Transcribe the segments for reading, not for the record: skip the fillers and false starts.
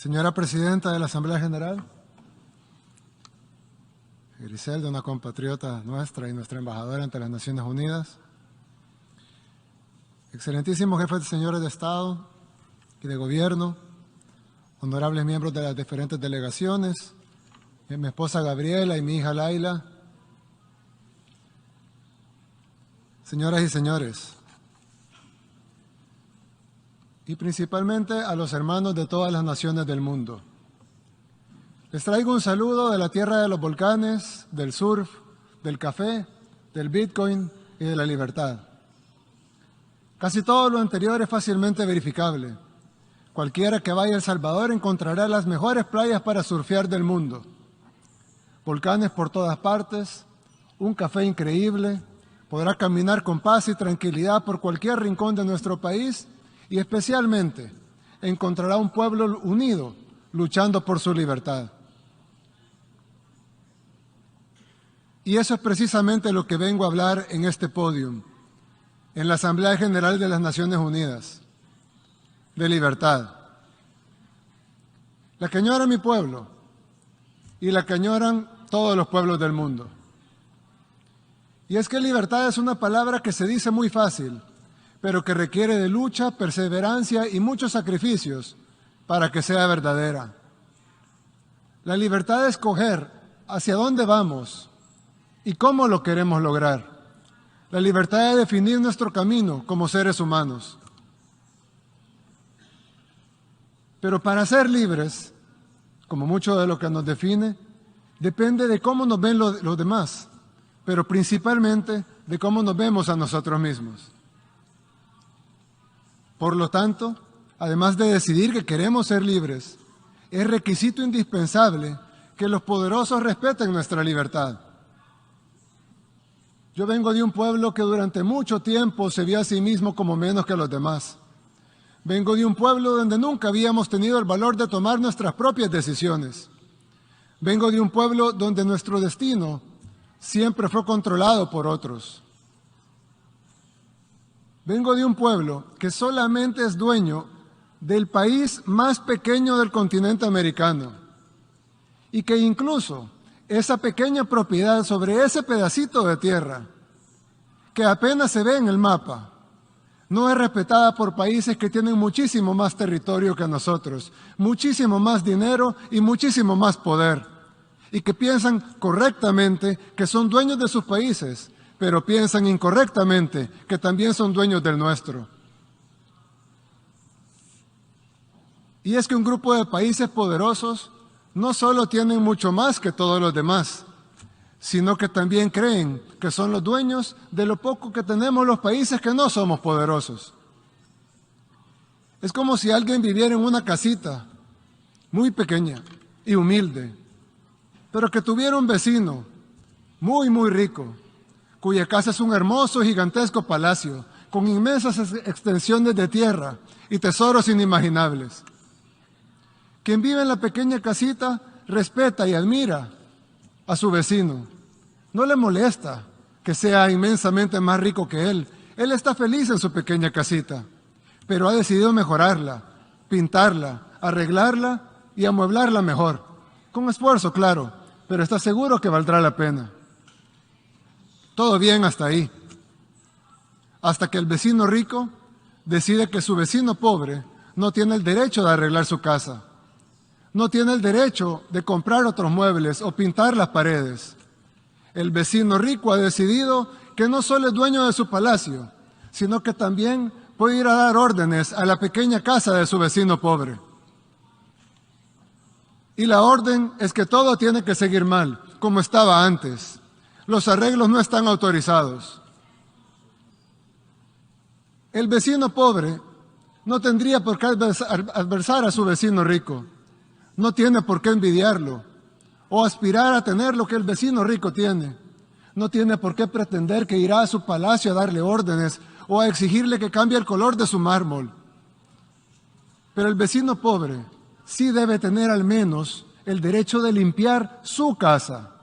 Señora Presidenta de la Asamblea General, Griselda, una compatriota nuestra y nuestra embajadora ante las Naciones Unidas, excelentísimos jefes de señores de Estado y de Gobierno, honorables miembros de las diferentes delegaciones, mi esposa Gabriela y mi hija Laila, señoras y señores, y principalmente a los hermanos de todas las naciones del mundo. Les traigo un saludo de la tierra de los volcanes, del surf, del café, del Bitcoin y de la libertad. Casi todo lo anterior es fácilmente verificable. Cualquiera que vaya a El Salvador encontrará las mejores playas para surfear del mundo. Volcanes por todas partes, un café increíble, podrá caminar con paz y tranquilidad por cualquier rincón de nuestro país y especialmente encontrará un pueblo unido luchando por su libertad. Y eso es precisamente lo que vengo a hablar en este podium, en la Asamblea General de las Naciones Unidas, de libertad. La que añora mi pueblo y la que añoran todos los pueblos del mundo. Y es que libertad es una palabra que se dice muy fácil, pero que requiere de lucha, perseverancia y muchos sacrificios para que sea verdadera. La libertad de escoger hacia dónde vamos y cómo lo queremos lograr. La libertad de definir nuestro camino como seres humanos. Pero para ser libres, como mucho de lo que nos define, depende de cómo nos ven los demás, pero principalmente de cómo nos vemos a nosotros mismos. Por lo tanto, además de decidir que queremos ser libres, es requisito indispensable que los poderosos respeten nuestra libertad. Yo vengo de un pueblo que durante mucho tiempo se vio a sí mismo como menos que los demás. Vengo de un pueblo donde nunca habíamos tenido el valor de tomar nuestras propias decisiones. Vengo de un pueblo donde nuestro destino siempre fue controlado por otros. Vengo de un pueblo que solamente es dueño del país más pequeño del continente americano y que incluso esa pequeña propiedad sobre ese pedacito de tierra, que apenas se ve en el mapa, no es respetada por países que tienen muchísimo más territorio que nosotros, muchísimo más dinero y muchísimo más poder, y que piensan correctamente que son dueños de sus países, pero piensan incorrectamente que también son dueños del nuestro. Y es que un grupo de países poderosos no solo tienen mucho más que todos los demás, sino que también creen que son los dueños de lo poco que tenemos los países que no somos poderosos. Es como si alguien viviera en una casita muy pequeña y humilde, pero que tuviera un vecino muy rico, cuya casa es un hermoso, gigantesco palacio, con inmensas extensiones de tierra y tesoros inimaginables. Quien vive en la pequeña casita respeta y admira a su vecino. No le molesta que sea inmensamente más rico que él. Él está feliz en su pequeña casita, pero ha decidido mejorarla, pintarla, arreglarla y amueblarla mejor. Con esfuerzo, claro, pero está seguro que valdrá la pena. Todo bien hasta ahí, hasta que el vecino rico decide que su vecino pobre no tiene el derecho de arreglar su casa, no tiene el derecho de comprar otros muebles o pintar las paredes. El vecino rico ha decidido que no solo es dueño de su palacio, sino que también puede ir a dar órdenes a la pequeña casa de su vecino pobre. Y la orden es que todo tiene que seguir mal, como estaba antes. Los arreglos no están autorizados. El vecino pobre no tendría por qué adversar a su vecino rico. No tiene por qué envidiarlo o aspirar a tener lo que el vecino rico tiene. No tiene por qué pretender que irá a su palacio a darle órdenes o a exigirle que cambie el color de su mármol. Pero el vecino pobre sí debe tener al menos el derecho de limpiar su casa,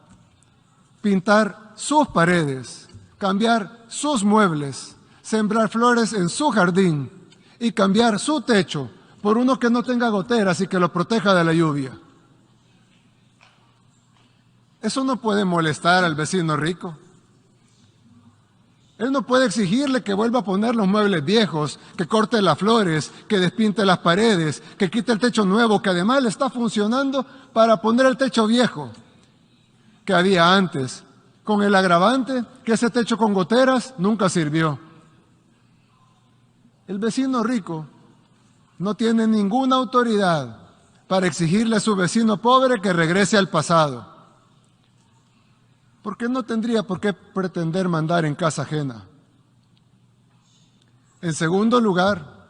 pintar sus paredes, cambiar sus muebles, sembrar flores en su jardín y cambiar su techo por uno que no tenga goteras y que lo proteja de la lluvia. Eso no puede molestar al vecino rico. Él no puede exigirle que vuelva a poner los muebles viejos, que corte las flores, que despinte las paredes, que quite el techo nuevo, que además le está funcionando para poner el techo viejo que había antes, con el agravante que ese techo con goteras nunca sirvió. El vecino rico no tiene ninguna autoridad para exigirle a su vecino pobre que regrese al pasado, porque no tendría por qué pretender mandar en casa ajena. En segundo lugar,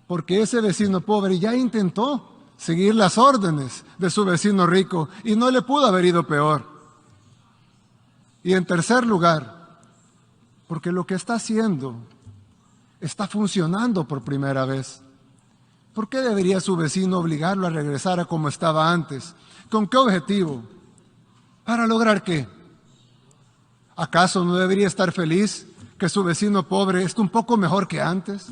porque ese vecino pobre ya intentó seguir las órdenes de su vecino rico y no le pudo haber ido peor. Y en tercer lugar, porque lo que está haciendo está funcionando por primera vez. ¿Por qué debería su vecino obligarlo a regresar a como estaba antes? ¿Con qué objetivo? ¿Para lograr qué? ¿Acaso no debería estar feliz que su vecino pobre esté un poco mejor que antes?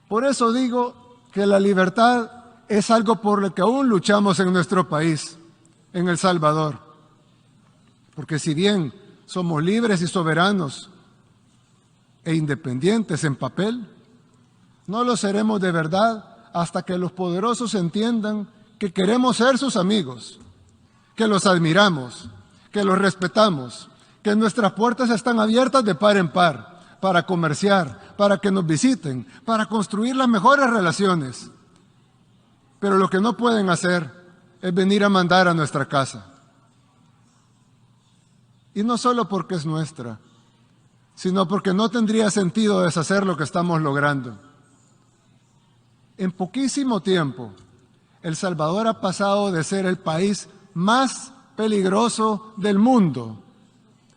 Por eso digo que la libertad es algo por lo que aún luchamos en nuestro país, en El Salvador. Porque si bien somos libres y soberanos e independientes en papel, no lo seremos de verdad hasta que los poderosos entiendan que queremos ser sus amigos, que los admiramos, que los respetamos, que nuestras puertas están abiertas de par en par para comerciar, para que nos visiten, para construir las mejores relaciones. Pero lo que no pueden hacer es venir a mandar a nuestra casa. Y no solo porque es nuestra, sino porque no tendría sentido deshacer lo que estamos logrando. En poquísimo tiempo, El Salvador ha pasado de ser el país más peligroso del mundo,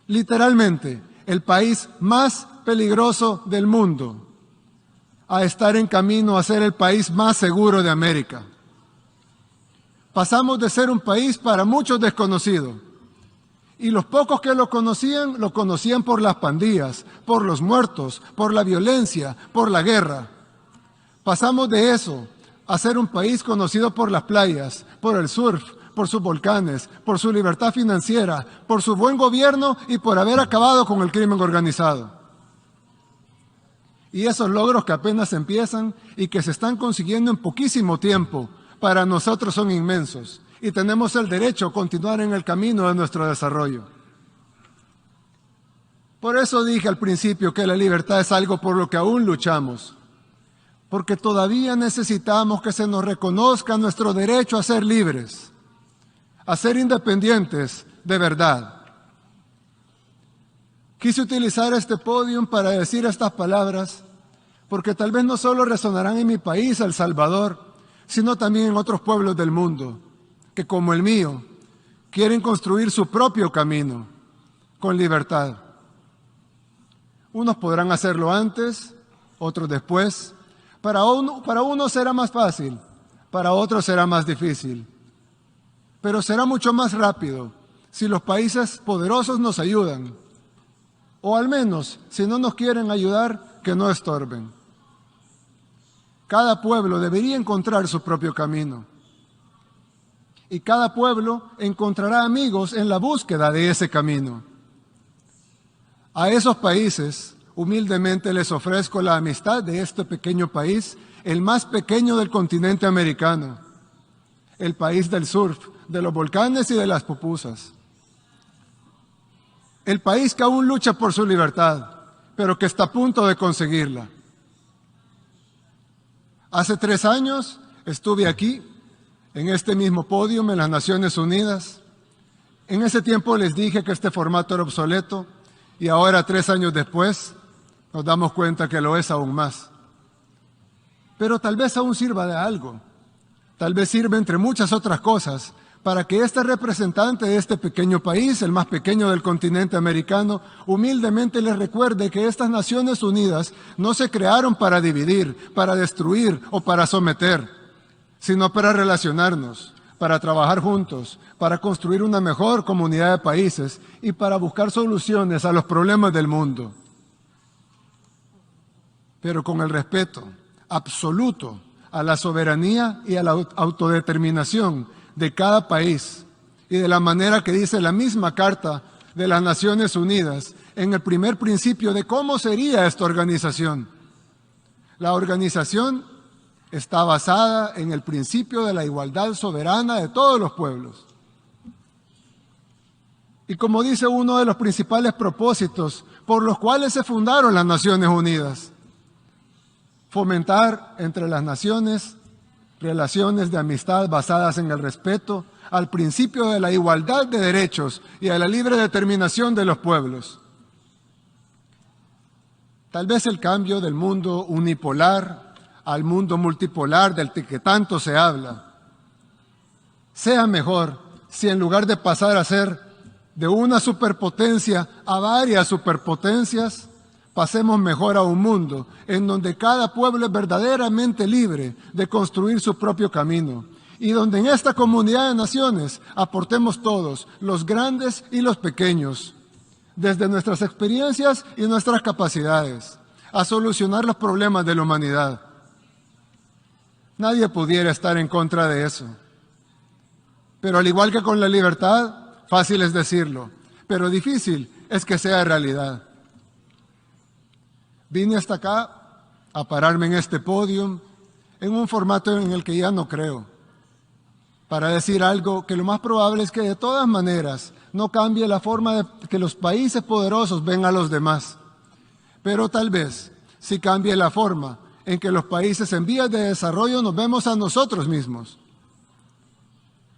literalmente, el país más peligroso del mundo, a estar en camino a ser el país más seguro de América. Pasamos de ser un país para muchos desconocido, y los pocos que lo conocían por las pandillas, por los muertos, por la violencia, por la guerra. Pasamos de eso a ser un país conocido por las playas, por el surf, por sus volcanes, por su libertad financiera, por su buen gobierno y por haber acabado con el crimen organizado. Y esos logros que apenas empiezan y que se están consiguiendo en poquísimo tiempo, para nosotros son inmensos y tenemos el derecho a continuar en el camino de nuestro desarrollo. Por eso dije al principio que la libertad es algo por lo que aún luchamos, porque todavía necesitamos que se nos reconozca nuestro derecho a ser libres, a ser independientes de verdad. Quise utilizar este podio para decir estas palabras, porque tal vez no solo resonarán en mi país, El Salvador, sino también en otros pueblos del mundo, que como el mío, quieren construir su propio camino, con libertad. Unos podrán hacerlo antes, otros después. Para uno será más fácil, para otros será más difícil. Pero será mucho más rápido si los países poderosos nos ayudan. O al menos, si no nos quieren ayudar, que no estorben. Cada pueblo debería encontrar su propio camino. Y cada pueblo encontrará amigos en la búsqueda de ese camino. A esos países, humildemente les ofrezco la amistad de este pequeño país, el más pequeño del continente americano, el país del surf, de los volcanes y de las pupusas. El país que aún lucha por su libertad, pero que está a punto de conseguirla. Hace 3 años estuve aquí, en este mismo podio en las Naciones Unidas. En ese tiempo les dije que este formato era obsoleto y ahora, 3 años después, nos damos cuenta que lo es aún más. Pero tal vez aún sirva de algo. Tal vez sirve, entre muchas otras cosas, para que este representante de este pequeño país, el más pequeño del continente americano, humildemente les recuerde que estas Naciones Unidas no se crearon para dividir, para destruir o para someter, sino para relacionarnos, para trabajar juntos, para construir una mejor comunidad de países y para buscar soluciones a los problemas del mundo. Pero con el respeto absoluto a la soberanía y a la autodeterminación de cada país, y de la manera que dice la misma Carta de las Naciones Unidas en el primer principio de cómo sería esta organización. La organización está basada en el principio de la igualdad soberana de todos los pueblos. Y como dice uno de los principales propósitos por los cuales se fundaron las Naciones Unidas, fomentar entre las naciones relaciones de amistad basadas en el respeto al principio de la igualdad de derechos y a la libre determinación de los pueblos. Tal vez el cambio del mundo unipolar al mundo multipolar del que tanto se habla sea mejor si en lugar de pasar a ser de una superpotencia a varias superpotencias, pasemos mejor a un mundo en donde cada pueblo es verdaderamente libre de construir su propio camino y donde en esta comunidad de naciones aportemos todos, los grandes y los pequeños, desde nuestras experiencias y nuestras capacidades, a solucionar los problemas de la humanidad. Nadie pudiera estar en contra de eso. Pero al igual que con la libertad, fácil es decirlo, pero difícil es que sea realidad. Vine hasta acá a pararme en este podio en un formato en el que ya no creo, para decir algo que lo más probable es que de todas maneras no cambie la forma de que los países poderosos ven a los demás, pero tal vez sí cambie la forma en que los países en vías de desarrollo nos vemos a nosotros mismos.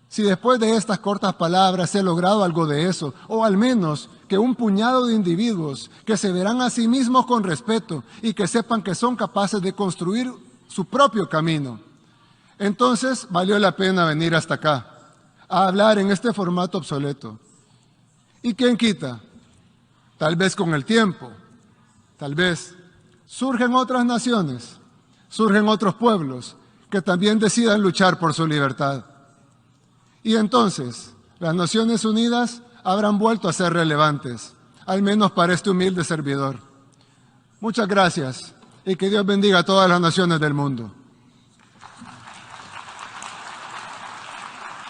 Si después de estas cortas palabras se ha logrado algo de eso, o al menos que un puñado de individuos que se verán a sí mismos con respeto y que sepan que son capaces de construir su propio camino, entonces valió la pena venir hasta acá, a hablar en este formato obsoleto. ¿Y quién quita? Tal vez con el tiempo, tal vez surgen otras naciones, surgen otros pueblos que también decidan luchar por su libertad. Y entonces, las Naciones Unidas habrán vuelto a ser relevantes, al menos para este humilde servidor. Muchas gracias y que Dios bendiga a todas las naciones del mundo.